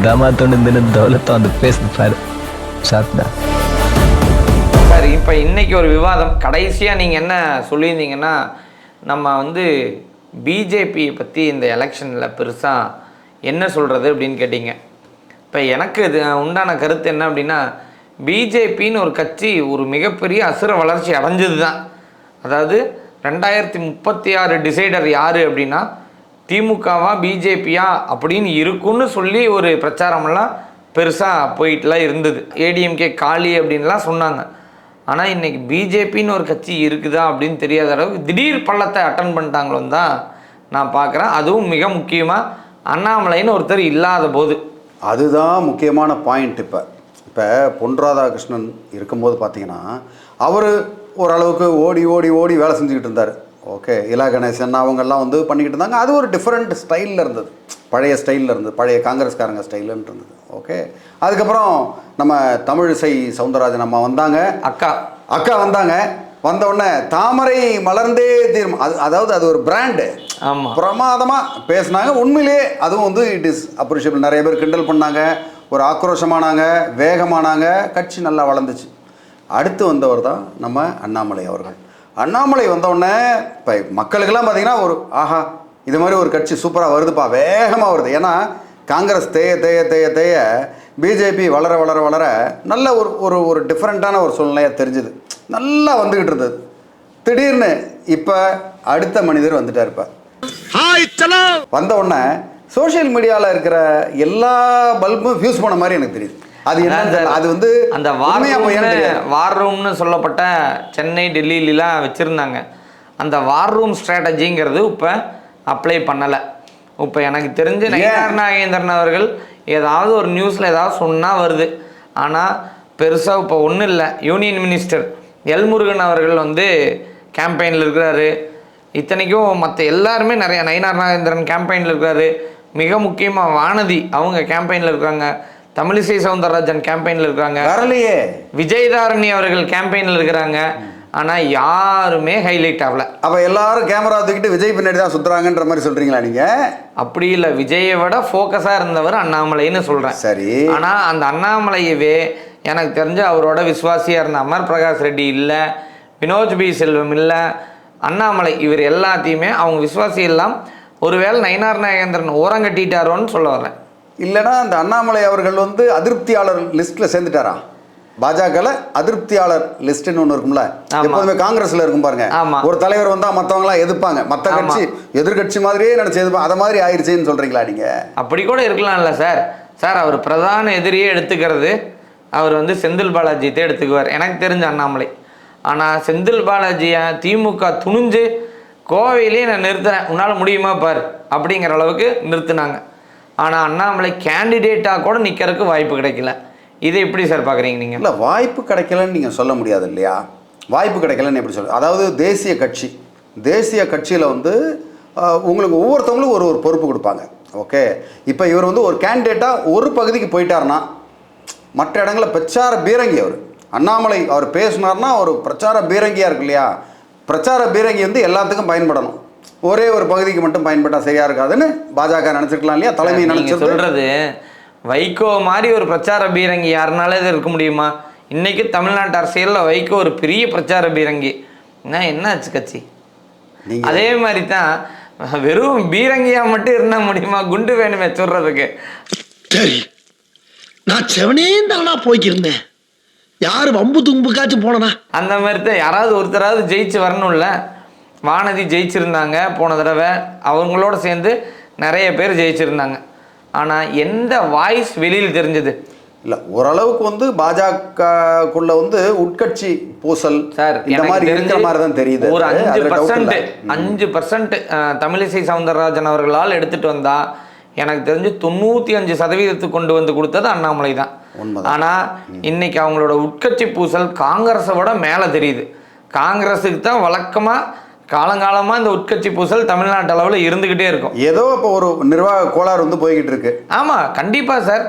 தாமாத்தோண்டு தௌலத்தை வந்து பேசுது பாரு சாப்பிட்டா. சார் இப்போ இன்னைக்கு ஒரு விவாதம் கடைசியாக நீங்கள் என்ன சொல்லியிருந்தீங்கன்னா, நம்ம வந்து பிஜேபியை பற்றி இந்த எலெக்ஷனில் பெருசாக என்ன சொல்கிறது அப்படின்னு கேட்டிங்க. இப்போ எனக்கு இது உண்டான கருத்து என்ன அப்படின்னா, பிஜேபின்னு ஒரு கட்சி ஒரு மிகப்பெரிய அசுர வளர்ச்சி அடைஞ்சது தான். அதாவது 2036 டிசைடர் யார் அப்படின்னா திமுகவா பிஜேபியா அப்படின்னு இருக்குன்னு சொல்லி ஒரு பிரச்சாரமெல்லாம் பெருசாக போயிட்டுலாம் இருந்தது. ஏடிஎம்கே காலி அப்படின்லாம் சொன்னாங்க. ஆனால் இன்றைக்கி பிஜேபின்னு ஒரு கட்சி இருக்குதா அப்படின்னு தெரியாத அளவுக்கு திடீர் பள்ளத்தை அட்டன் பண்ணிட்டாங்களோன்னு தான் நான் பார்க்குறேன். அதுவும் மிக முக்கியமாக அண்ணாமலைன்னு ஒருத்தர் இல்லாத போது. அதுதான் முக்கியமான பாயிண்ட். இப்போ பொன் ராதாகிருஷ்ணன் இருக்கும்போது பார்த்தீங்கன்னா அவர் ஓரளவுக்கு ஓடி ஓடி ஓடி வேலை செஞ்சுக்கிட்டு இருந்தார். ஓகே, இலா கணேசன் அவங்கெல்லாம் வந்து பண்ணிக்கிட்டு இருந்தாங்க. அது ஒரு டிஃப்ரெண்ட் ஸ்டைலில் இருந்தது, பழைய ஸ்டைலில் இருந்தது, பழைய காங்கிரஸ்காரங்க ஸ்டைலுன்னு இருந்தது. ஓகே, அதுக்கப்புறம் நம்ம தமிழிசை சவுந்தரராஜன் அம்மா வந்தாங்க, அக்கா வந்தாங்க. வந்தவுடனே தாமரை மலர்ந்தே தீரும், அதாவது அது ஒரு பிராண்டு. ஆமாம், பிரமாதமாக பேசினாங்க. உண்மையிலே அதுவும் வந்து இட் இஸ் அப்ரிஷியபிள். நிறைய பேர் கிண்டல் பண்ணாங்க, ஒரு ஆக்ரோஷமானாங்க, வேகமானாங்க, கட்சி நல்லா வளர்ந்துச்சு. அடுத்து வந்தவர் தான் நம்ம அண்ணாமலை அவர்கள். அண்ணாமலை வந்தவுடனே இப்போ மக்களுக்கெல்லாம் பார்த்தீங்கன்னா ஒரு ஆஹா, இது மாதிரி ஒரு கட்சி சூப்பராக வருதுப்பா, வேகமாக வருது. ஏன்னா காங்கிரஸ் தேய தேய தேய தேய பிஜேபி வளர வளர வளர நல்ல ஒரு ஒரு ஒரு டிஃப்ரெண்ட்டான ஒரு சூழ்நிலையாக தெரிஞ்சுது, நல்லா வந்துக்கிட்டு இருந்தது. திடீர்னு இப்போ அடுத்த மனிதர் வந்துட்டார். இப்போ வந்த உடனே சோஷியல் மீடியாவில் இருக்கிற எல்லா பல்பும் ஃபியூஸ் பண்ண மாதிரி எனக்கு தெரியுது. அது என்ன, அது வந்து அந்த வார் ரூம்னு சொல்லப்பட்ட சென்னை டெல்லியிலாம் வச்சுருந்தாங்க. அந்த வார் ரூம் ஸ்ட்ராட்டஜிங்கிறது இப்போ அப்ளை பண்ணலை. இப்போ எனக்கு தெரிஞ்சு நயினார் நாகேந்திரன் அவர்கள் ஏதாவது ஒரு நியூஸில் ஏதாவது சொன்னால் வருது. ஆனால் பெருசாக இப்போ ஒன்றும் இல்லை. யூனியன் மினிஸ்டர் எல் முருகன் அவர்கள் வந்து கேம்பெயினில் இருக்கிறாரு. இத்தனைக்கும் மற்ற எல்லாருமே நிறையா, நயினார் நாகேந்திரன் கேம்பெயினில் இருக்கிறாரு. மிக முக்கியமாக வானதி அவங்க கேம்பெயினில் இருக்காங்க. தமிழிசை சவுந்தரராஜன் கேம்பெயினில் இருக்காங்க. வரலையே, விஜயதாரணி அவர்கள் கேம்பெயினில் இருக்கிறாங்க. ஆனால் யாருமே ஹைலைட் ஆகல. அப்போ எல்லாரும் கேமரா தூக்கிட்டு விஜய் பின்னாடி தான் சுற்றுறாங்கன்ற மாதிரி சொல்கிறீங்களா நீங்கள்? அப்படி இல்லை, விஜயை விட ஃபோக்கஸாக இருந்தவர் அண்ணாமலைன்னு சொல்கிறேன். சரி, ஆனால் அந்த அண்ணாமலையவே எனக்கு தெரிஞ்சு அவரோட விசுவாசியாக இருந்த அமர் பிரகாஷ் ரெட்டி இல்லை, வினோஜ் பி செல்வம் இல்லை, அண்ணாமலை இவர் எல்லாத்தையுமே அவங்க விசுவாசி எல்லாம் ஒருவேளை நயினார் நாகேந்திரன் ஓரங்கட்டிட்டாரோன்னு சொல்ல வரேன். இல்லைனா அந்த அண்ணாமலை அவர்கள் வந்து அதிருப்தியாளர் லிஸ்ட்டில் சேர்ந்துட்டாரா? பாஜகவில் அதிருப்தியாளர் லிஸ்ட்டுன்னு ஒன்று இருக்கும்ல, எப்போதுமே காங்கிரஸில் இருக்கும் பாருங்க. ஒரு தலைவர் வந்தால் மற்றவங்களாம் எதிர்ப்பாங்க, மற்ற கட்சி எதிர்கட்சி மாதிரியே நினச்சி எதிர்ப்பாங்க. அதை மாதிரி ஆயிடுச்சுன்னு சொல்கிறீங்களா நீங்கள்? அப்படி கூட இருக்கலாம்ல சார். சார் அவர் பிரதான எதிரியே எடுத்துக்கிறது அவர் வந்து செந்தில் பாலாஜியை எடுத்துக்குவார் எனக்கு தெரிஞ்ச அண்ணாமலை. ஆனால் செந்தில் பாலாஜியை திமுக துணிஞ்சு கோவையிலேயே நான் நிறுத்துறேன், உன்னால் முடியுமா பார் அப்படிங்கிற அளவுக்கு நிறுத்தினாங்க. ஆனால் அண்ணாமலை கேண்டிடேட்டாக கூட நிற்கிறதுக்கு வாய்ப்பு கிடைக்கல. இதை எப்படி சார் பார்க்குறீங்க நீங்கள்? இல்லை, வாய்ப்பு கிடைக்கலன்னு நீங்கள் சொல்ல முடியாது இல்லையா? வாய்ப்பு கிடைக்கலன்னு எப்படி சொல்ல? அதாவது தேசிய கட்சியில் வந்து உங்களுக்கு ஒவ்வொருத்தவங்களுக்கும் ஒரு ஒரு பொறுப்பு கொடுப்பாங்க. ஓகே, இப்போ இவர் வந்து ஒரு கேண்டிடேட்டாக ஒரு பகுதிக்கு போயிட்டார்னா மற்ற இடங்களில் பிரச்சார பீரங்கி அவர் அண்ணாமலை அவர் பேசினார்னா ஒரு பிரச்சார பீரங்கியாக இருக்கு இல்லையா? பிரச்சார பீரங்கி வந்து எல்லாத்துக்கும் பயன்படணும். ஒரே ஒரு பகுதிக்கு மட்டும் பயன்பட்டால் சரியாக இருக்காதுன்னு பாஜக நினச்சிருக்கலாம் இல்லையா? தலைமை நினச்சி சொல்கிறது வைகோ மாதிரி ஒரு பிரச்சார பீரங்கி யாருனால இது இருக்க முடியுமா? இன்றைக்கி தமிழ்நாட்டு அரசியலில் வைகோ ஒரு பெரிய பிரச்சார பீரங்கி. என்ன ஆச்சு கட்சி? அதே மாதிரி தான் வெறும் பீரங்கியாக மட்டும் இருந்தால் முடியுமா? குண்டு வேணுமே சொல்கிறதுக்கு. சரி, நான் செவனே தானா போய்க்கிருந்தேன், யார் வம்பு தும்புக்காச்சும் போனனா? அந்த மாதிரி தான் யாராவது ஒருத்தராவது ஜெயிச்சு வரணும்ல. வானதி ஜெயிச்சிருந்தாங்க போன தடவை, அவங்களோட சேர்ந்து நிறைய பேர் ஜெயிச்சிருந்தாங்க. ஆனால் எந்த வாய்ஸ் வெளியில் தெரிஞ்சது இல்லை. ஓரளவுக்கு வந்து பாஜகக்குள்ள வந்து உட்கட்சி பூசல் சார் இந்த மாதிரி இருக்கிற மாதிரி தான் தெரியுது. ஒரு 5% தமிழிசை சவுந்தரராஜன் அவர்களால் எடுத்துகிட்டு வந்தா எனக்கு தெரிஞ்சு 95% கொண்டு வந்து கொடுத்தது அண்ணாமலை தான். ஆனால் இன்னைக்கு அவங்களோட உட்கட்சி பூசல் காங்கிரஸை விட மேலே தெரியுது. காங்கிரஸுக்கு தான் வழக்கமாக காலங்காலமாக இந்த உட்கட்சி பூசல் தமிழ்நாட்டு அளவில் இருந்துக்கிட்டே இருக்கும். ஏதோ இப்போ ஒரு நிர்வாக கோளாறு வந்து போய்கிட்டு இருக்கு. ஆமாம், கண்டிப்பாக சார்,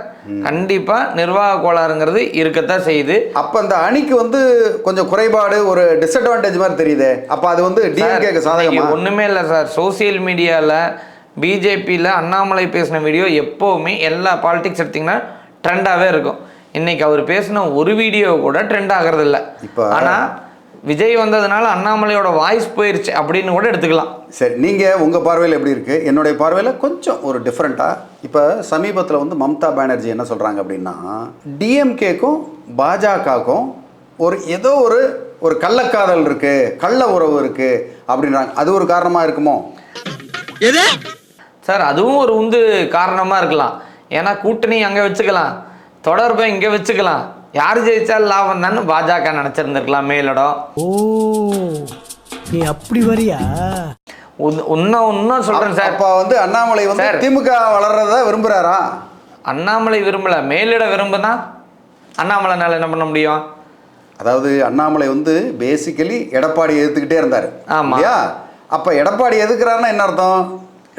கண்டிப்பாக நிர்வாக கோளாறுங்கிறது இருக்கத்தான் செய்யுது. அப்போ அந்த அணிக்கு வந்து கொஞ்சம் குறைபாடு, ஒரு டிஸ்அட்வான்டேஜ் மாதிரி தெரியுது. அப்போ அது வந்து டிஎம்கேக்கு சாதகமா? ஒன்றுமே இல்லை சார். சோசியல் மீடியாவில் பிஜேபியில் அண்ணாமலை பேசின வீடியோ எப்போவுமே எல்லா பாலிடிக்ஸ் எடுத்திங்கன்னா ட்ரெண்டாகவே இருக்கும். இன்றைக்கி அவர் பேசின ஒரு வீடியோ கூட ட்ரெண்ட் ஆகிறது இல்லை. இப்போ ஆனால் விஜய் வந்ததுனால அண்ணாமலையோட வாய்ஸ் போயிடுச்சு அப்படின்னு கூட எடுத்துக்கலாம். சரி, நீங்கள் உங்கள் பார்வையில் எப்படி இருக்குது? என்னுடைய பார்வையில் கொஞ்சம் ஒரு டிஃப்ரெண்ட்டாக. இப்போ சமீபத்தில் வந்து மம்தா பானர்ஜி என்ன சொல்கிறாங்க அப்படின்னா, டிஎம்கேக்கும் பாஜகவுக்கும் ஏதோ ஒரு கள்ளக்காதல் இருக்குது, கள்ள உறவு இருக்குது அப்படின்றாங்க. அது ஒரு காரணமாக இருக்குமோ? எது சார், அதுவும் ஒரு காரணமாக இருக்கலாம். ஏன்னா கூட்டணி அங்கே வச்சுக்கலாம், தொடர்பை இங்கே வச்சுக்கலாம், யார் ஜெயிச்சாலும் லாபம் தானே பாஜக நினச்சிருந்துருக்கலாம் மேலிடம். ஓ, நீ அப்படி வரியா? இன்னும் சொல்கிறேன் சார். அப்போ வந்து அண்ணாமலை வந்து திமுக வளர்றத விரும்புகிறாரா? அண்ணாமலை விரும்பலை, மேலிடம் விரும்புனா அண்ணாமலைனால என்ன பண்ண முடியும்? அதாவது அண்ணாமலை வந்து பேசிக்கலி எடப்பாடி எதிர்த்துக்கிட்டே இருந்தார். ஆமாம். அப்போ எடப்பாடி எதுக்குறாருன்னா என்ன அர்த்தம்?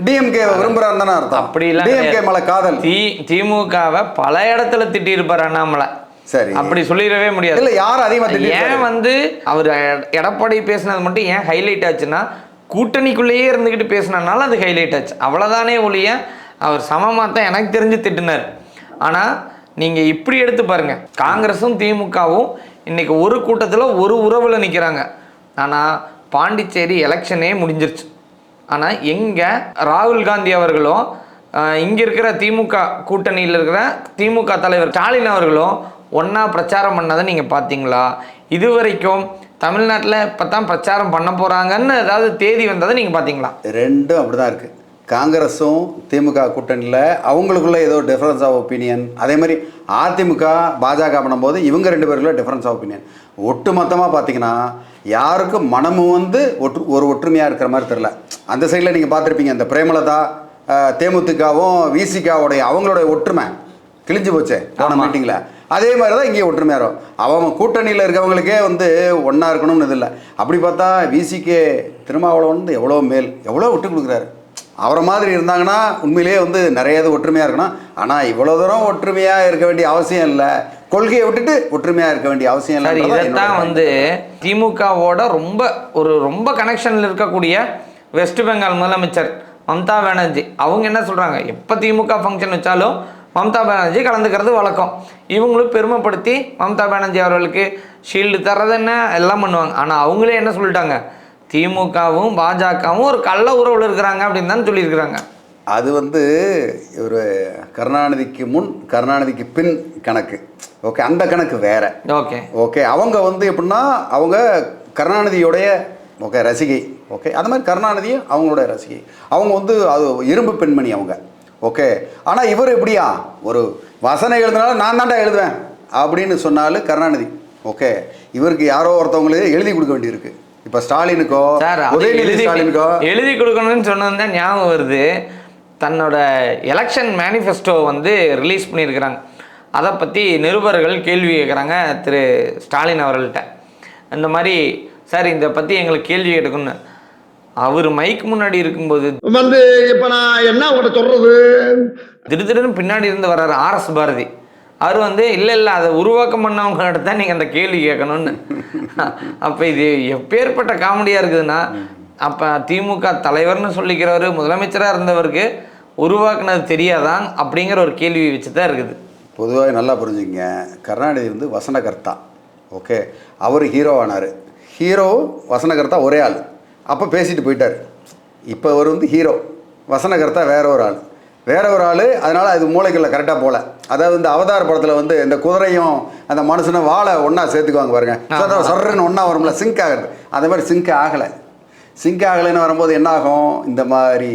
டிஎம்கே விரும்புறாருன்னு தானே அர்த்தம். அப்படிலாம் டிஎம்கே மேல காதல். திமுகவை பல இடத்துல திட்டி இருப்பார் அண்ணாமலை. சரி, அப்படி சொல்லிடவே முடியாது. இல்லை, யார் அதிகமாக ஏன் வந்து அவர் எடப்பாடி பேசினது மட்டும் ஏன் ஹைலைட் ஆச்சுன்னா, கூட்டணிக்குள்ளேயே இருந்துக்கிட்டு பேசினதுனால அது ஹைலைட் ஆச்சு, அவ்வளோதானே ஒழிய அவர் சமமாக தான் எனக்கு தெரிஞ்சு திட்டினார். ஆனால் நீங்கள் இப்படி எடுத்து பாருங்கள், காங்கிரஸும் திமுகவும் இன்றைக்கி ஒரு கூட்டத்தில் ஒரு உறவில் நிற்கிறாங்க. ஆனால் பாண்டிச்சேரி எலெக்ஷனே முடிஞ்சிருச்சு. ஆனால் எங்கே ராகுல் காந்தி அவர்களும் இங்கே இருக்கிற திமுக கூட்டணியில் இருக்கிற திமுக தலைவர் ஸ்டாலின் அவர்களும் ஒன்றா பிரச்சாரம் பண்ணதை நீங்கள் பார்த்தீங்களா? இது வரைக்கும் தமிழ்நாட்டில் இப்போ தான் பிரச்சாரம் பண்ண போகிறாங்கன்னு ஏதாவது தேதி வந்ததை நீங்கள் பார்த்தீங்களா? ரெண்டும் அப்படி தான் இருக்குது. காங்கிரஸும் திமுக கூட்டணியில் அவங்களுக்குள்ள ஏதோ டிஃப்ரென்ஸ் ஆஃப் ஒப்பீனியன். அதே மாதிரி அதிமுக பாஜக பண்ணும்போது இவங்க ரெண்டு பேருக்குள்ள டிஃப்ரென்ஸ் ஆஃப் ஒப்பீனியன். ஒட்டு மொத்தமாக பார்த்தீங்கன்னா யாருக்கும் மனமும் வந்து ஒற்றுமையாக இருக்கிற மாதிரி தெரில. அந்த சைடில் நீங்கள் பார்த்துருப்பீங்க, இந்த பிரேமலதா தேமுதிகவும் விசிகாவுடைய அவங்களுடைய ஒற்றுமை கிழிஞ்சு போச்சே போன மீட்டிங்கில். அதே மாதிரி தான் இங்கே ஒற்றுமையாக இருக்கும். அவங்க கூட்டணியில் இருக்கவங்களுக்கே வந்து ஒன்றா இருக்கணும்னு இது இல்லை. அப்படி பார்த்தா விசிகே திருமாவளவன் வந்து எவ்வளோ மேல், எவ்வளோ விட்டு கொடுக்குறாரு. அவரை மாதிரி இருந்தாங்கன்னா உண்மையிலேயே வந்து நிறைய இது ஒற்றுமையாக இருக்கணும். ஆனால் இவ்வளோ தூரம் ஒற்றுமையாக இருக்க வேண்டிய அவசியம் இல்லை, கொள்கையை விட்டுட்டு ஒற்றுமையாக இருக்க வேண்டிய அவசியம் இல்லை. இதைத்தான் வந்து திமுகவோட ரொம்ப கனெக்ஷனில் இருக்கக்கூடிய வெஸ்ட் பெங்கால் முதலமைச்சர் மம்தா பானர்ஜி அவங்க என்ன சொல்கிறாங்க, எப்போ திமுக ஃபங்க்ஷன் வச்சாலும் மம்தா பானர்ஜி கலந்துக்கிறது வழக்கம். இவங்களும் பெருமைப்படுத்தி மம்தா பானர்ஜி அவர்களுக்கு ஷீல்டு தர்றது என்ன எல்லாம் பண்ணுவாங்க. ஆனால் அவங்களே என்ன சொல்லிட்டாங்க, திமுகவும் பாஜகவும் ஒரு கள்ள உறவில் இருக்கிறாங்க அப்படின்னு தான் சொல்லியிருக்கிறாங்க. அது வந்து ஒரு கருணாநிதிக்கு முன் கருணாநிதிக்கு பின் கணக்கு. ஓகே, அந்த கணக்கு வேற. ஓகே அவங்க வந்து எப்படின்னா அவங்க கருணாநிதியோடைய ரசிகை. ஓகே, அது மாதிரி கருணாநிதியும் அவங்களோட ரசிகை. அவங்க வந்து அது இரும்பு பெண்மணி அவங்க. ஓகே, ஆனால் இவர் எப்படியா ஒரு வசனம் எழுதினாலும் நான் தாண்டா எழுதுவேன் அப்படின்னு சொன்னாலும் கருணாநிதி. ஓகே, இவருக்கு யாரோ ஒருத்தவங்களுக்கு எழுதி கொடுக்க வேண்டியிருக்கு. இப்போ ஸ்டாலினுக்கோ உதயநிதி ஸ்டாலினுக்கோ எழுதி கொடுக்கணும்னு சொன்னது தான் ஞாபகம் வருது. தன்னோட எலெக்ஷன் மேனிஃபெஸ்டோ வந்து ரிலீஸ் பண்ணியிருக்கிறாங்க. அதை பற்றி நிருபர்கள் கேள்வி கேட்குறாங்க திரு ஸ்டாலின் அவர்கள்ட்ட. இந்த மாதிரி சார் இதை பற்றி எங்களுக்கு கேள்வி கேட்கணும்னு. அவர் மைக்கு முன்னாடி இருக்கும்போது வந்து இப்போ நான் என்ன உங்கள்கிட்ட சொல்கிறது, திடீர்னு பின்னாடி இருந்து வர்றாரு ஆர்எஸ் பாரதி. அவர் வந்து இல்லை அதை உருவாக்கம் பண்ணவங்கள்ட்ட தான் நீங்கள் அந்த கேள்வி கேட்கணும்னு. அப்போ இது எப்பேற்பட்ட காமெடியாக இருக்குதுன்னா, அப்போ திமுக தலைவர்னு சொல்லிக்கிறவர் முதலமைச்சராக இருந்தவருக்கு உருவாக்குனது தெரியாதான் அப்படிங்கிற ஒரு கேள்வி வச்சு தான் இருக்குது. பொதுவாக நல்லா புரிஞ்சுங்க, கருணாநிதி வந்து வசனகர்த்தா. ஓகே, அவர் ஹீரோ ஆனார். ஹீரோ வசனகர்த்தா ஒரே ஆள். அப்போ பேசிட்டு போயிட்டார். இப்போ அவர் வந்து ஹீரோ, வசனகர்த்தா வேற ஒரு ஆள். அதனால் அது மூளைக்குள்ள கரெக்டாக போகல. அதாவது இந்த அவதார படத்தில் வந்து இந்த குதிரையும் அந்த மனுஷனை வாழை ஒன்றா சேர்த்துக்குவாங்க பாருங்க, சொல்றன்னு ஒன்றா வரும்ல, சிங்க் ஆகுறது. அந்த மாதிரி சிங்க் ஆகலைன்னு வரும்போது என்ன ஆகும், இந்த மாதிரி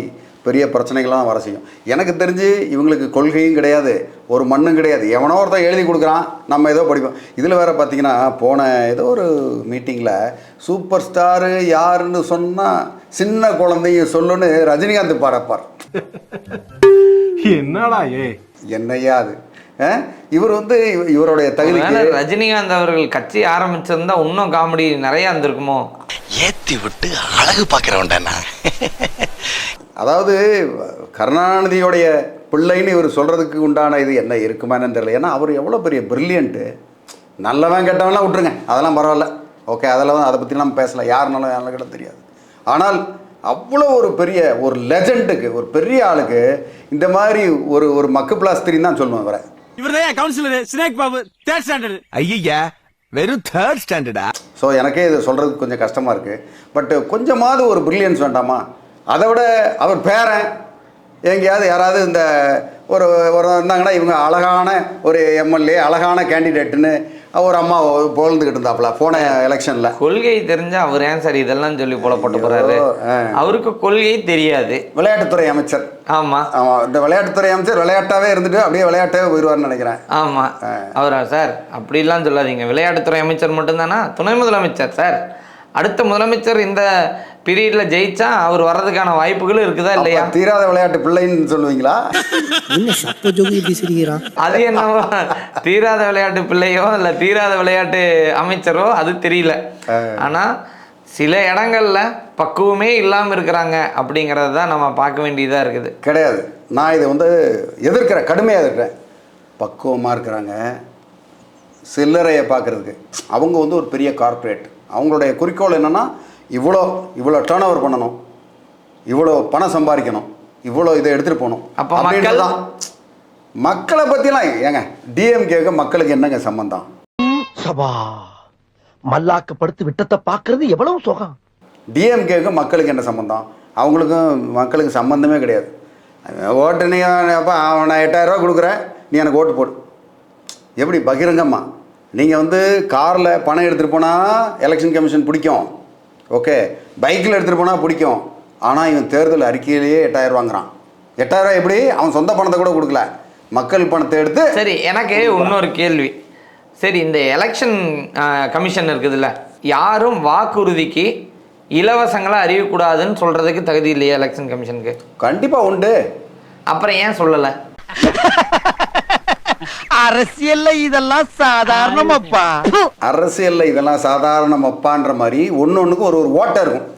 பெரிய பிரச்சனைகள்லாம் வர செய்யும். எனக்கு தெரிஞ்சு இவங்களுக்கு கொள்கையும் கிடையாது, ஒரு மண்ணும் கிடையாது. எவனோ ஒருத்தன் எழுதி கொடுக்குறான், நம்ம ஏதோ படிப்போம். இதில் வேறு பார்த்தீங்கன்னா போன ஏதோ ஒரு மீட்டிங்கில் சூப்பர் ஸ்டாரு யாருன்னு சொன்னால் சின்ன குழந்தைய சொல்லுன்னு ரஜினிகாந்த் பாடப்பார். என்னையா அது? இவர் வந்து இவருடைய தகுதிக்கு ரஜினிகாந்த் அவர்கள் கட்சி ஆரம்பிச்சிருந்தா இன்னும் காமெடி நிறையா இருந்திருக்குமோ. ஏற்றி விட்டு அழகு பார்க்குறவன்டா. அதாவது கருணாநிதியோடைய பிள்ளைன்னு இவர் சொல்கிறதுக்கு உண்டான இது என்ன இருக்குமான்னு தெரியல. ஏன்னா அவர் எவ்வளோ பெரிய பிரில்லியன்ட்டு. நல்லவன் கெட்டவன்லாம் விட்டுருங்க, அதெல்லாம் பரவாயில்ல. ஓகே, அதெல்லாம் அதை பற்றி நம்ம பேசலாம், யாருனாலும் யாரும் கிட்ட தெரியாது. ஆனால் அவ்வளோ ஒரு பெரிய ஒரு லெஜண்டுக்கு, ஒரு பெரிய ஆளுக்கு இந்த மாதிரி ஒரு மக்கு பிளாஸ்திரின்னு தான் சொல்லுவேன் இவரை. இவர்தான் councillor snake Babu 3rd standard. ஐயா வெறும் 3rd ஸ்டாண்டர்டா? ஸோ எனக்கே இது சொல்கிறதுக்கு கொஞ்சம் கஷ்டமாக இருக்குது. பட் கொஞ்சமாவது ஒரு பிரில்லியன்ஸ் வேண்டாமா? அதை விட அவர் பேரன் எங்கேயாவது யாராவது இந்த ஒரு இருந்தாங்கன்னா இவங்க அழகான ஒரு எம்எல்ஏ, அழகான கேண்டிடேட்டுன்னு ஒரு அம்மா புகழ்ந்துக்கிட்டு இருந்தாப்புல போன எலெக்ஷனில். கொள்கை தெரிஞ்சா அவர் ஏன் சார் இதெல்லாம் சொல்லி போட்டு போறாரு? அவருக்கு கொள்கை தெரியாது. விளையாட்டுத்துறை அமைச்சர். ஆமாம் ஆமாம், இந்த விளையாட்டுத்துறை அமைச்சர் விளையாட்டாவே இருந்துட்டு அப்படியே விளையாட்டாவே போயிடுவார்னு நினைக்கிறேன். ஆமாம், அவரா சார்? அப்படிலாம் சொல்லாதீங்க. விளையாட்டுத்துறை அமைச்சர் மட்டும்தானா? துணை முதலமைச்சர் சார். அடுத்த முதலமைச்சர் இந்த பீரியட்ல ஜெயிச்சா அவர் வர்றதுக்கான வாய்ப்புகளும் இருக்குதா இல்லையா? தீராத விளையாட்டு பிள்ளைன்னு சொல்லுவீங்களா? அது என்னவோ தீராத விளையாட்டு பிள்ளையோ இல்லை தீராத விளையாட்டு அமைச்சரோ அது தெரியல. ஆனா சில இடங்கள்ல பக்குவமே இல்லாமல் இருக்கிறாங்க அப்படிங்கிறது தான் நம்ம பார்க்க வேண்டியதாக இருக்குது. கிடையாது, நான் இதை வந்து எதிர்க்கிறேன், கடுமையாக எதிர்க்கிறேன். பக்குவமாக இருக்கிறாங்க சில்லறையை பார்க்குறதுக்கு. அவங்க வந்து ஒரு பெரிய கார்ப்பரேட். அவங்களுடைய குறிக்கோள் என்னென்னா இவ்வளோ டேர்ன் ஓவர் பண்ணணும், இவ்வளோ பணம் சம்பாதிக்கணும், இவ்வளோ இதை எடுத்துகிட்டு போகணும். அப்போ மக்கள் தான் மக்களை பற்றிலாம் ஏங்க டிஎம்கேக்கு மக்களுக்கு என்னங்க சம்பந்தம்? சபா மல்லாக்கப்படுத்து விட்டத்தை பார்க்கறது எவ்வளவு சுகம். டிஎம்கேக்கு மக்களுக்கு என்ன சம்பந்தம்? அவங்களுக்கும் மக்களுக்கு சம்பந்தமே கிடையாது. ஓட்டு நீ அப்போ நான் 8000 ரூபா கொடுக்குறேன், நீ எனக்கு ஓட்டு போடு. எப்படி பகிரங்கம்மா? நீங்கள் வந்து காரில் பணம் எடுத்துகிட்டு போனால் எலெக்ஷன் கமிஷன் பிடிக்கும், ஓகே. பைக்கில் எடுத்துகிட்டு போனால் பிடிக்கும். ஆனால் இவன் தேர்தல் அறிக்கையிலேயே 8000 வாங்குறான். 8000 ரூபா எப்படி? அவன் சொந்த பணத்தை கூட கொடுக்கல, மக்கள் பணத்தை எடுத்து. சரி, எனக்கு இன்னொரு கேள்வி. சரி, இந்த எலெக்ஷன் கமிஷன் இருக்குதுல்ல, யாரும் வாக்குறுதிக்கு இலவசங்களை அறியக்கூடாதுன்னு சொல்கிறதுக்கு தகுதி இல்லையா எலெக்ஷன் கமிஷனுக்கு? கண்டிப்பாக உண்டு. அப்புறம் ஏன் சொல்லலை? அரசியல்ல இதெல்லாம் சாதாரணமாப்பா. அரசியல்ல இதெல்லாம் சாதாரணமாப்பான்ற மாதிரி ஒன்றுக்கும் ஒரு ஓட்டை இருக்கும்.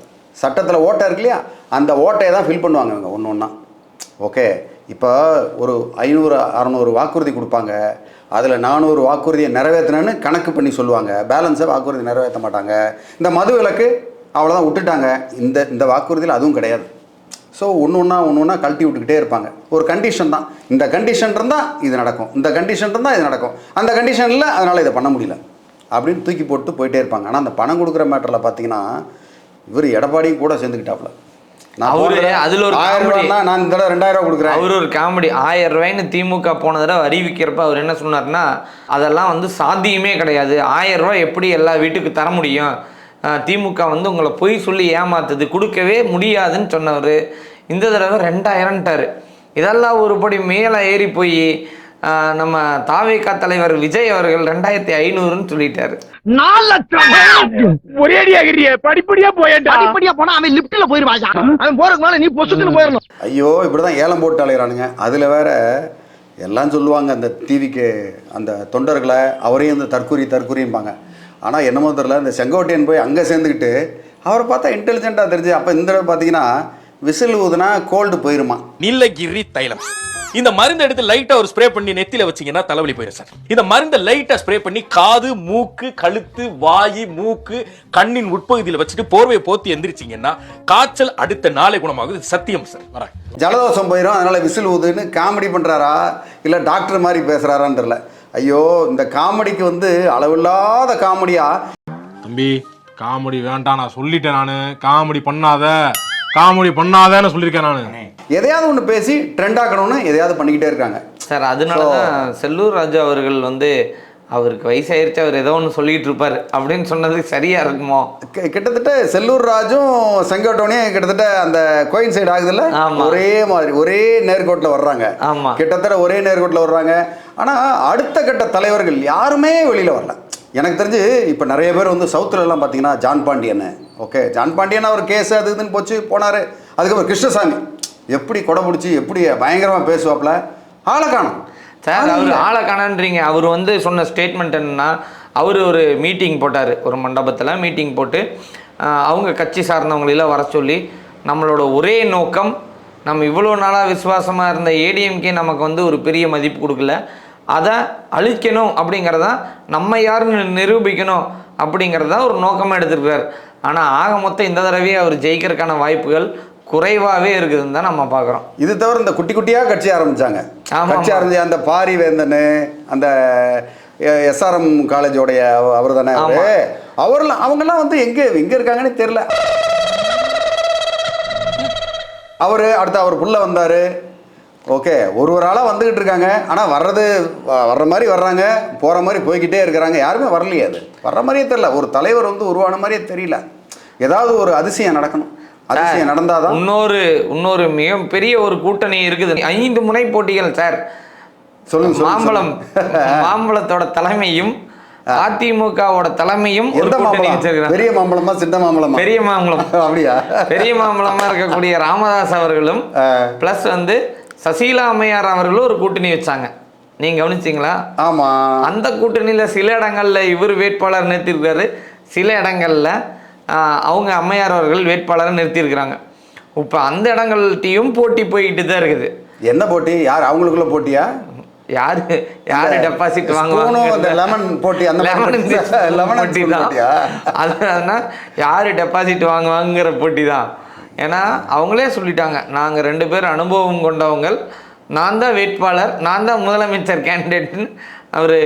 சட்டத்தில் ஓட்டை இருக்கு இல்லையா, அந்த ஓட்டையை தான் ஃபில் பண்ணுவாங்க இவங்க ஒன்று ஒன்றா. ஓகே, இப்போ ஒரு 500-600 வாக்குறுதி கொடுப்பாங்க. அதில் 400 வாக்குறுதியை நிறைவேற்றினு கணக்கு பண்ணி சொல்லுவாங்க. பேலன்ஸை வாக்குறுதி நிறைவேற்ற மாட்டாங்க. இந்த மது விலக்கு அவ்வளோதான் விட்டுட்டாங்க. இந்த வாக்குறுதியில் அதுவும் கிடையாது. ஸோ ஒன்று ஒன்றா கழட்டி விட்டுக்கிட்டே இருப்பாங்க. ஒரு கண்டிஷன் தான், இந்த கண்டிஷன் இருந்தால் இது நடக்கும், இந்த கண்டிஷன் இருந்தால் இது நடக்கும், அந்த கண்டிஷன் இல்லை அதனால் இதை பண்ண முடியல அப்படின்னு தூக்கி போட்டு போயிட்டே இருப்பாங்க. ஆனால் அந்த பணம் கொடுக்குற மேட்டரில் பார்த்தீங்கன்னா இவர் எடப்பாடியும் கூட சேர்ந்துக்கிட்டாப்புல. அதில் ஒரு 1000 ரூபான்னா நான் இந்த தடவை 2000 ரூபா கொடுக்குறேன். அவர் ஒரு காமெடி. 1000 ரூபாய்ன்னு திமுக போன தடவை அறிவிக்கிறப்ப அவர் என்ன சொன்னார்னா, அதெல்லாம் வந்து சாத்தியமே கிடையாது, 1000 ரூபாய் எப்படி எல்லா வீட்டுக்கு தர முடியும், திமுக வந்து உங்களை பொய் சொல்லி ஏமாத்துது, கொடுக்கவே முடியாதுன்னு சொன்னவர் இந்த தடவை 2000ன்ட்டார். இதெல்லாம் ஒருபடி மேலே ஏறி போய் நம்ம தாவேகா தலைவர் விஜய் அவர்கள் 2500ன்னு சொல்லிட்டாரு. 4 லட்சம் ஒரேடியா படிப்படியா போனா அவன் லிப்ட்ல போயிருவாங்க. அவன் போறதுக்கு மேல நீ பொசுக்குன்னு போயிடணும். ஐயோ, இப்படிதான் ஏலம் போட்டு அலையிறானுங்க. அதுல வேற எல்லாம் சொல்லுவாங்க அந்த டிவிக்கு அந்த தொண்டர்களை, அவரையும் இந்த தற்கூரிம்பாங்க. ஆனால் என்னமோ தெரியல, இந்த செங்கோட்டையன் போய் அங்கே சேர்ந்துக்கிட்டு அவரை பார்த்தா இன்டெலிஜென்ட்டாக தெரிஞ்சு. அப்போ இந்த தடவை பார்த்தீங்கன்னா விசில் ஊதுனா கோல்டு போயிருமா. நீலகிரி தைலம் இந்த மருந்து எடுத்து லைட்டா ஒரு ஸ்ப்ரே பண்ணி நெத்தில வச்சீங்கன்னா தலைவலி போயிடும் சார். இந்த மருந்தை லைட்டா ஸ்ப்ரே பண்ணி காது, மூக்கு, கழுத்து, வாய், மூக்கு, கண்ணின் உட்பகுதியில் வச்சுட்டு போர்வையை போத்தி எந்திரிச்சிங்கன்னா காய்ச்சல் அடுத்த நாளை குணமாகுது. சத்தியம் சார். வரேன். ஜலதோஷம் போயிடும், அதனால விசில் ஊதுன்னு காமெடி பண்ணுறாரா இல்லை டாக்டர் மாதிரி பேசுகிறாரான்னு தெரியல. ஐயோ, இந்த காமெடிக்கு வந்து அளவில்லாத காமெடியா. தம்பி, காமெடி வேண்டாம், நான் சொல்லிட்டேன். நான் காமெடி பண்ணாதேன்னு சொல்லியிருக்கேன். நான் எதையாவது ஒன்று பேசி ட்ரெண்ட் ஆக்கணும்னு எதையாவது பண்ணிக்கிட்டே இருக்காங்க சார். அதனால தான் செல்லூர் ராஜு அவர்கள் வந்து அவருக்கு வயசாயிருச்சு, அவர் ஏதோ ஒன்று சொல்லிட்டு இருப்பார் அப்படின்னு சொன்னது சரியா இருக்குமோ? கிட்டத்தட்ட செல்லூர் ராஜும் செங்கோட்டையனையும் கிட்டத்தட்ட அந்த கோயின்சைட் ஆகுதுல்ல, ஒரே மாதிரி ஒரே நேர்கோட்டில் வர்றாங்க. கிட்டத்தட்ட ஒரே நேர்கோட்டில் வர்றாங்க. ஆனால் அடுத்த கட்ட தலைவர்கள் யாருமே வெளியில் வரல. எனக்கு தெரிஞ்சு இப்போ நிறைய பேர் வந்து சவுத்தில் எல்லாம் பார்த்தீங்கன்னா ஜான் பாண்டியன், ஓகே, ஜான் பாண்டியன் அவர் கேஸ் அது இதுன்னு போச்சு போனார். அதுக்கப்புறம் கிருஷ்ணசாமி எப்படி கொடை பிடிச்சி எப்படி பயங்கரமாக பேசுவாப்புல, ஆளை காணும் சார். அவர் ஆளை காணன்றீங்க. அவர் வந்து சொன்ன ஸ்டேட்மெண்ட் என்னன்னா, அவர் ஒரு மீட்டிங் போட்டார், ஒரு மண்டபத்தில் மீட்டிங் போட்டு அவங்க கட்சி சார்ந்தவங்களெல்லாம் வர சொல்லி, நம்மளோட ஒரே நோக்கம், நம்ம இவ்வளோ நாளாக விசுவாசமாக இருந்த ஏடிஎம்கே நமக்கு வந்து ஒரு பெரிய மதிப்பு கொடுக்கல, அதை அழிக்கணும் அப்படிங்கிறதான் நம்ம யாருன்னு நிரூபிக்கணும் அப்படிங்கிறத ஒரு நோக்கமாக எடுத்துருக்கார். ஆனால் ஆக மொத்தம் இந்த தடவையே அவர் ஜெயிக்கிறதுக்கான வாய்ப்புகள் குறைவாகவே இருக்குதுன்னு தான் நம்ம பார்க்குறோம். இது தவிர இந்த குட்டி குட்டியாக கட்சி ஆரம்பித்தாங்க. கட்சி ஆரம்பிச்சு அந்த பாரிவேந்தன், அந்த எஸ்ஆர்எம் காலேஜோடைய அவர் தானே அவர்லாம் அவங்கெல்லாம் வந்து எங்கே இருக்காங்கன்னு தெரில. அடுத்து அவர் புள்ள வந்தார். ஓகே, ஒரு ஆளாக வந்துக்கிட்டு இருக்காங்க. ஆனால் வர்ற மாதிரி வர்றாங்க, போகிற மாதிரி போய்கிட்டே இருக்கிறாங்க. யாருமே வரலையே, அது வர்ற மாதிரியே தெரியல. ஒரு தலைவர் வந்து உருவான மாதிரியே தெரியல. ஏதாவது ஒரு அதிசயம் நடக்கணும். அதிசயம் நடந்தாதான். இன்னொரு மிக பெரிய ஒரு கூட்டணி இருக்குது. 5 முனை போட்டிகள் சார். சொல்லுங்க. மாம்பழத்தோட தலைமையும் அதிமுகவோட தலைமையும் பெரிய மாம்பழமா சின்ன மாம்பழமா? பெரிய மாம்பழம். அப்படியா? பெரிய மாம்பழமா இருக்கக்கூடிய ராமதாஸ் அவர்களும் பிளஸ் வந்து சசிகலா அம்மையார் அவர்களும் ஒரு கூட்டணி வச்சாங்க. நீங்க கவனிச்சிங்களா? ஆமா. அந்த கூட்டணியில சில இடங்கள்ல இவர் வேட்பாளர் நிறுத்திருக்காரு, சில இடங்கள்ல அவங்க அம்மையார் அவர்கள் வேட்பாளரை நிறுத்தியிருக்கிறாங்க. இப்போ அந்த இடங்கள்ட்டையும் போட்டி போய்கிட்டு தான் இருக்குது. என்ன போட்டி? யார் அவங்களுக்குள்ள போட்டியா? யாரு டெபாசிட் வாங்குவாங்க? லெமன் போட்டி. அந்த லெமன் போட்டி தான். அதுனா யாரு டெபாசிட் வாங்குவாங்கிற போட்டி தான். ஏன்னா அவங்களே சொல்லிட்டாங்க, நாங்கள் 2 பேர் அனுபவம் கொண்டவங்க, நான் தான் வேட்பாளர், நான் தான் முதலமைச்சர் கேண்டிடேட்னு அவர்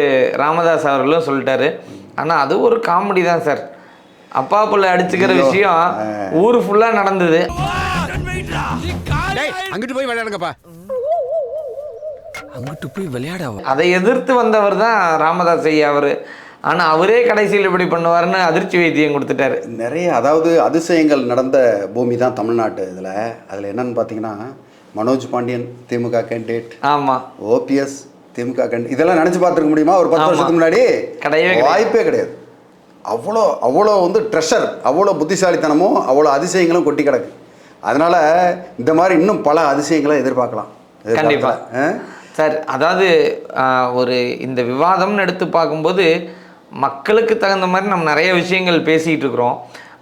ராமதாஸ் அவர்களும் சொல்லிட்டாரு. ஆனால் அது ஒரு காமெடி தான் சார். அப்பா புள்ள அடிச்சுக்கிற விஷயம் ஊர் ஃபுல்லாக நடந்தது. அங்கிட்டு போய் விளையாடுங்கப்பா. அங்கிட்டு போய் விளையாடாவா? அதை எதிர்த்து வந்தவர் தான் ராமதாஸ் ஐயா அவர். ஆனால் அவரே கடைசியில் இப்படி பண்ணுவார்னு அதிர்ச்சி வைத்தியம் கொடுத்துட்டாரு. நிறைய அதாவது அதிசயங்கள் நடந்த பூமி தான் தமிழ்நாட்டு. அதில் என்னன்னு பார்த்தீங்கன்னா, மனோஜ் பாண்டியன் திமுக கேண்டிடேட், ஆமாம், ஓபிஎஸ் திமுக கேண்டிடேட், இதெல்லாம் நினச்சி பார்த்துருக்க முடியுமா? ஒரு 10 வருஷத்துக்கு முன்னாடி வாய்ப்பே கிடையாது. அவ்வளோ வந்து ட்ரெஷர், அவ்வளோ புத்திசாலித்தனமும் அவ்வளோ அதிசயங்களும் கொட்டி கிடக்கு. அதனால் இந்த மாதிரி இன்னும் பல அதிசயங்களை எதிர்பார்க்கலாம். கண்டிப்பாக சார். அதாவது ஒரு இந்த விவாதம்னு எடுத்து பார்க்கும்போது மக்களுக்கு தகுந்த மாதிரி நம்ம நிறைய விஷயங்கள் பேசிகிட்டு இருக்கிறோம்.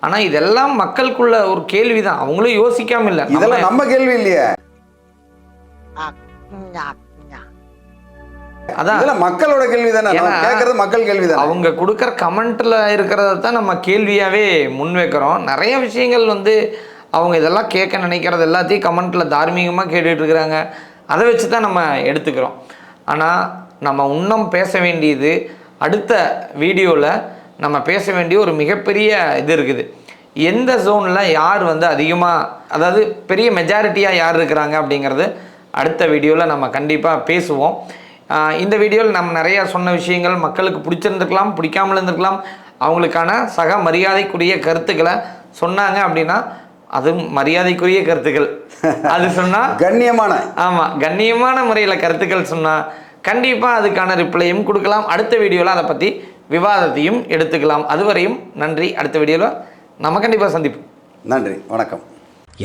ஆனால் இதெல்லாம் மக்களுக்குள்ள ஒரு கேள்வி தான். அவங்களும் யோசிக்காம இல்லை. இதெல்லாம் நம்ம கேள்வி இல்லையே, அதான் மக்களோட கேள்வி தானே. கேட்கறது மக்கள் கேள்வி தான். அவங்க கொடுக்குற கமெண்ட்ல இருக்கிறத தான் நம்ம கேள்வியாகவே முன்வைக்கிறோம். நிறைய விஷயங்கள் வந்து அவங்க இதெல்லாம் கேட்க நினைக்கிறது எல்லாத்தையும் கமெண்ட்ல தார்மீகமாக கேட்டுட்டு இருக்கிறாங்க. அதை வச்சு தான் நம்ம எடுத்துக்கிறோம். ஆனால் நம்ம இன்னும் பேச வேண்டியது, அடுத்த வீடியோவில் நம்ம பேச வேண்டிய ஒரு மிகப்பெரிய இது இருக்குது. எந்த ஜோனில் யார் வந்து அதிகமாக, அதாவது பெரிய மெஜாரிட்டியாக யார் இருக்கிறாங்க அப்படிங்கிறது அடுத்த வீடியோவில் நம்ம கண்டிப்பாக பேசுவோம். இந்த வீடியோவில் நம்ம நிறையா சொன்ன விஷயங்கள் மக்களுக்கு பிடிச்சிருந்துருக்கலாம், பிடிக்காமல் இருந்திருக்கலாம். அவங்களுக்கான சக மரியாதைக்குரிய கருத்துக்களை சொன்னாங்க அப்படின்னா அது மரியாதைக்குரிய கருத்துக்கள். அது சொன்னால் கண்ணியமான, ஆமாம், கண்ணியமான முறையில் கருத்துக்கள் சொன்னால் கண்டிப்பாக அதுக்கான ரிப்ளையும் கொடுக்கலாம். அடுத்த வீடியோவில் அதை பற்றி விவாதத்தையும் எடுத்துக்கலாம். அதுவரையும் நன்றி. அடுத்த வீடியோவில் நம்ம கண்டிப்பாக சந்திப்போம். நன்றி, வணக்கம்.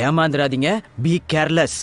ஏமாந்துடாதீங்க, பி கேர்லெஸ்.